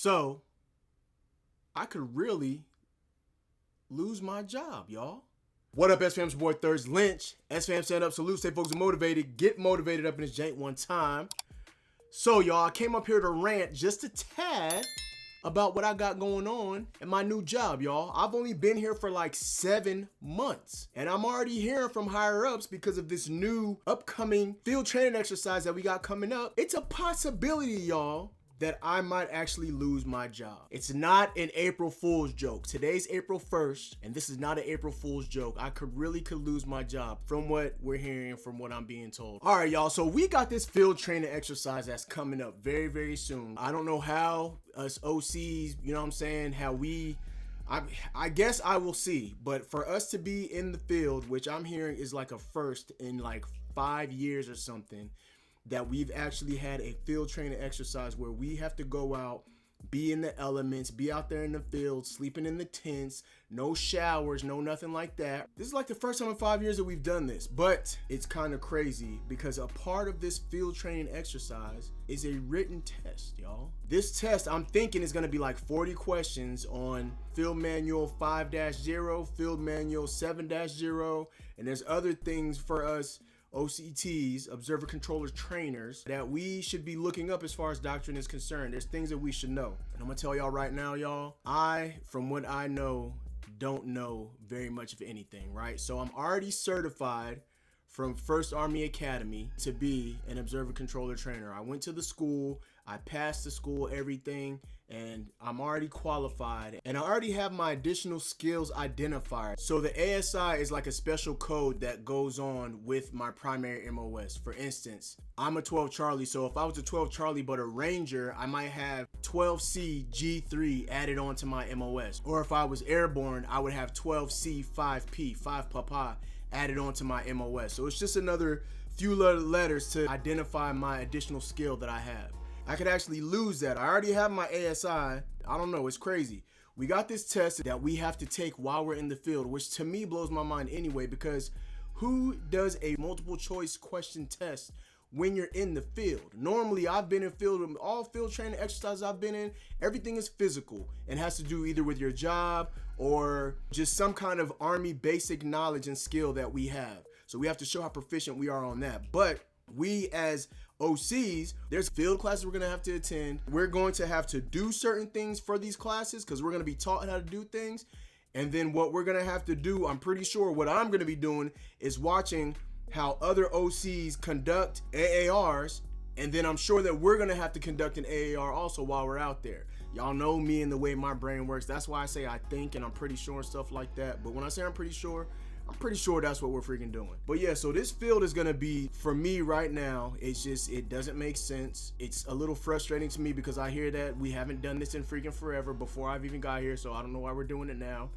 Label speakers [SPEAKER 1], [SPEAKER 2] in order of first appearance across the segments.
[SPEAKER 1] So I could really lose my job, y'all. What up, SFAM's boy Thurs Lynch. SFAM stand up, salute, stay focused and motivated. Get motivated up in this jank one time. So y'all, I came up here to rant just a tad about what I got going on in my new job, y'all. I've only been here for like 7 months, and I'm already hearing from higher ups because of this new upcoming field training exercise that we got coming up. It's a possibility, y'all, that I might actually lose my job. It's not an April Fool's joke. Today's April 1st, and this is not an April Fool's joke. I could lose my job from what we're hearing, from what I'm being told. All right, y'all, so we got this field training exercise that's coming up very, very soon. I don't know how us OCs, you know what I'm saying, I guess I will see, but for us to be in the field, which I'm hearing is like a first in like 5 years or something, that we've actually had a field training exercise where we have to go out, be in the elements, be out there in the field, sleeping in the tents, no showers, no nothing like that. This is like the first time in 5 years that we've done this, but it's kind of crazy because a part of this field training exercise is a written test, y'all. This test, I'm thinking, is gonna be like 40 questions on Field Manual 5-0, Field Manual 7-0, and there's other things for us OCTs, observer controllers, trainers, that we should be looking up as far as doctrine is concerned. There's things that we should know. And I'm gonna tell y'all right now, y'all, from what I know, don't know very much of anything, right? So I'm already certified from 1st Army Academy to be an observer controller trainer. I went to the school, I passed the school, everything, and I'm already qualified, and I already have my additional skills identifier. So the ASI is like a special code that goes on with my primary MOS. For instance, I'm a 12 Charlie, so if I was a 12 Charlie but a Ranger, I might have 12C G3 added onto my MOS. Or if I was airborne, I would have 12C 5P, 5 Papa, added onto my MOS. So it's just another few letters to identify my additional skill that I have. I could actually lose that. I already have my ASI. I don't know, it's crazy. We got this test that we have to take while we're in the field, which to me blows my mind anyway, because who does a multiple choice question test when you're in the field? Normally, I've been in field, all field training exercises I've been in, everything is physical and has to do either with your job or just some kind of Army basic knowledge and skill that we have. So we have to show how proficient we are on that. But we as OCs, there's field classes we're gonna have to attend. We're going to have to do certain things for these classes because we're gonna be taught how to do things. And then what we're gonna have to do, I'm pretty sure what I'm gonna be doing is watching how other OCs conduct AARs, and then I'm sure that we're gonna have to conduct an AAR also while we're out there. Y'all know me and the way my brain works. That's why I say I think and I'm pretty sure and stuff like that. But when I say I'm pretty sure that's what we're freaking doing. But yeah, so this field is gonna be, for me right now, it's just, it doesn't make sense. It's a little frustrating to me because I hear that we haven't done this in freaking forever before I've even got here, so I don't know why we're doing it now.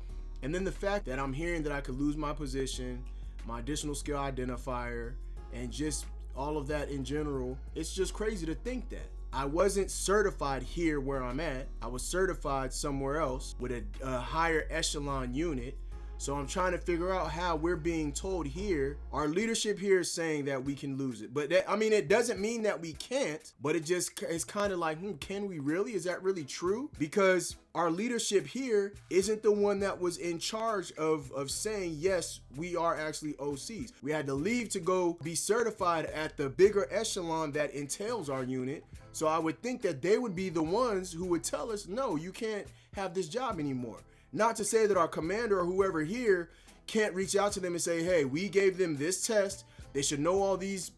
[SPEAKER 1] And then the fact that I'm hearing that I could lose my position, my additional skill identifier, and just all of that in general, it's just crazy to think that. I wasn't certified here where I'm at. I was certified somewhere else with a higher echelon unit. So I'm trying to figure out how we're being told here. Our leadership here is saying that we can lose it. But that, I mean, it doesn't mean that we can't, but it's kind of like, can we really? Is that really true? Because our leadership here isn't the one that was in charge of saying, yes, we are actually OCs. We had to leave to go be certified at the bigger echelon that entails our unit. So I would think that they would be the ones who would tell us, no, you can't have this job anymore. Not to say that our commander or whoever here can't reach out to them and say, hey, we gave them this test. They should know all these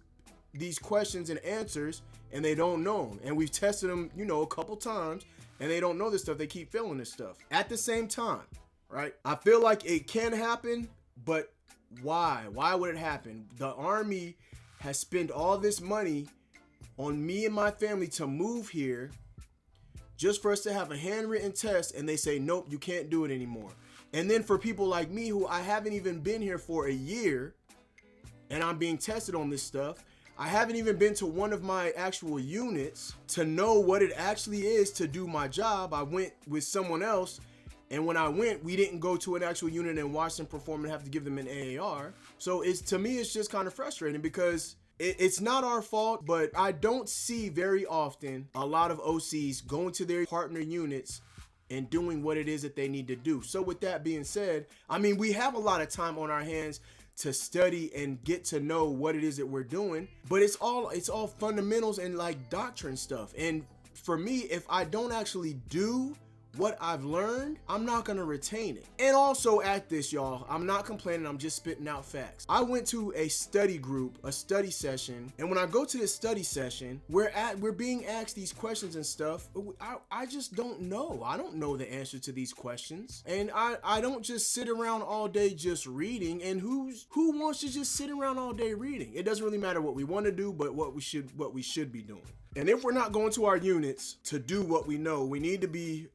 [SPEAKER 1] questions and answers, and they don't know them. And we've tested them, you know, a couple times, and they don't know this stuff. They keep failing this stuff. At the same time, right? I feel like it can happen, but why? Why would it happen? The Army has spent all this money on me and my family to move here just for us to have a handwritten test, and they say, nope, you can't do it anymore. And then for people like me who I haven't even been here for a year and I'm being tested on this stuff, I haven't even been to one of my actual units to know what it actually is to do my job. I went with someone else, and when I went, we didn't go to an actual unit and watch them perform and have to give them an AAR. So to me, it's just kind of frustrating because It's not our fault, but I don't see very often a lot of OCs going to their partner units and doing what it is that they need to do. So with that being said, I mean, we have a lot of time on our hands to study and get to know what it is that we're doing, but it's all fundamentals and like doctrine stuff. And for me, if I don't actually do what I've learned, I'm not gonna retain it. And also at this, y'all, I'm not complaining, I'm just spitting out facts. I went to a study group, a study session, and when I go to this study session, we're being asked these questions and stuff. I just don't know. I don't know the answer to these questions. And I don't just sit around all day just reading. And who wants to just sit around all day reading? It doesn't really matter what we want to do, but what we should be doing. And if we're not going to our units to do what we know, we need to be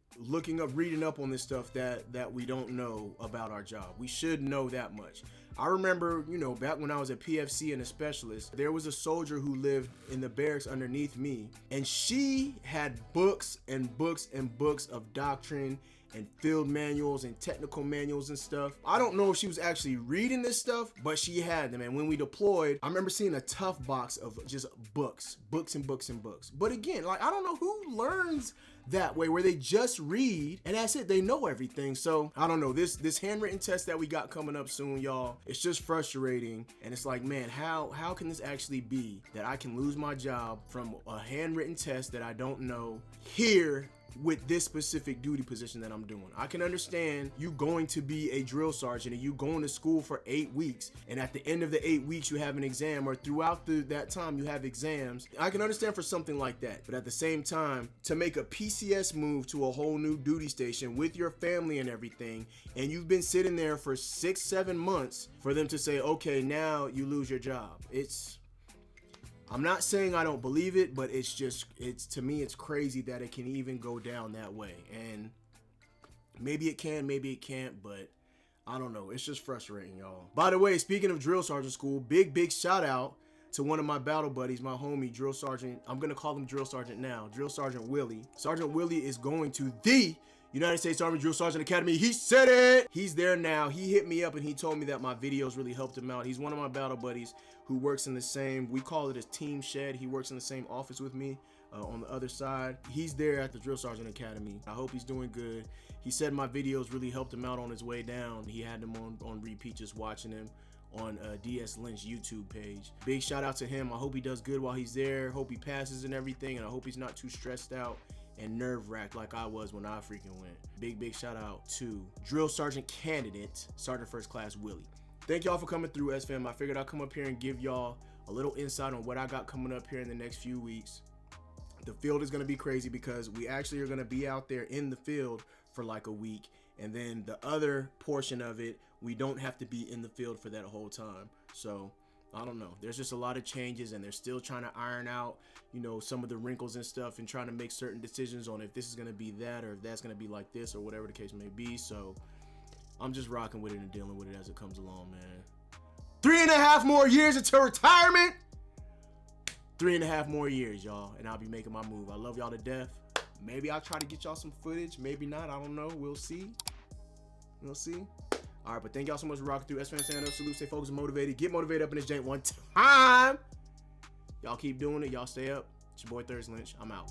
[SPEAKER 1] reading up on this stuff that we don't know about our job. We should know that much. I remember, back when I was a PFC and a specialist, there was a soldier who lived in the barracks underneath me, and she had books and books and books of doctrine and field manuals and technical manuals and stuff. I don't know if she was actually reading this stuff, but she had them. And when we deployed, I remember seeing a tough box of just books and books and books. But again, like, I don't know who learns that way, where they just read and that's it, they know everything. So I don't know, this handwritten test that we got coming up soon, y'all, it's just frustrating. And it's like, man, how can this actually be that I can lose my job from a handwritten test that I don't know here with this specific duty position that I'm doing? I can understand you going to be a drill sergeant and you going to school for 8 weeks, and at the end of the 8 weeks you have an exam, or throughout that time you have exams. I can understand for something like that, but at the same time, to make a PCS move to a whole new duty station with your family and everything, and you've been sitting there for 6-7 months for them to say, okay, now you lose your job. I'm not saying I don't believe it, but to me, it's crazy that it can even go down that way. And maybe it can, maybe it can't, but I don't know. It's just frustrating, y'all. By the way, speaking of drill sergeant school, big shout out to one of my battle buddies, my homie, Drill Sergeant. I'm going to call him Drill Sergeant now, Drill Sergeant Willie. Sergeant Willie is going to the United States Army Drill Sergeant Academy. He said it! He's there now. He hit me up and he told me that my videos really helped him out. He's one of my battle buddies who works in the same, we call it a team shed. He works in the same office with me on the other side. He's there at the Drill Sergeant Academy. I hope he's doing good. He said my videos really helped him out on his way down. He had them on repeat, just watching him on DS Lynch YouTube page. Big shout out to him. I hope he does good while he's there. Hope he passes and everything, and I hope he's not too stressed out and nerve-wracked like I was when I freaking went. Big shout out to Drill Sergeant Candidate, Sergeant First Class Willie. Thank y'all for coming through, SFAM. I figured I'd come up here and give y'all a little insight on what I got coming up here in the next few weeks. The field is going to be crazy because we actually are going to be out there in the field for like a week, and then the other portion of it, we don't have to be in the field for that whole time. So I don't know, there's just a lot of changes, and they're still trying to iron out, some of the wrinkles and stuff, and trying to make certain decisions on if this is going to be that or if that's going to be like this or whatever the case may be. So I'm just rocking with it and dealing with it as it comes along, man. 3.5 more years until retirement. 3.5 more years, y'all, and I'll be making my move. I love y'all to death. Maybe I'll try to get y'all some footage, maybe not, I don't know. We'll see. All right, but thank y'all so much for rocking through. SFAM stand up, salute, stay focused and motivated. Get motivated up in this jank one time. Y'all keep doing it. Y'all stay up. It's your boy Lynch. I'm out.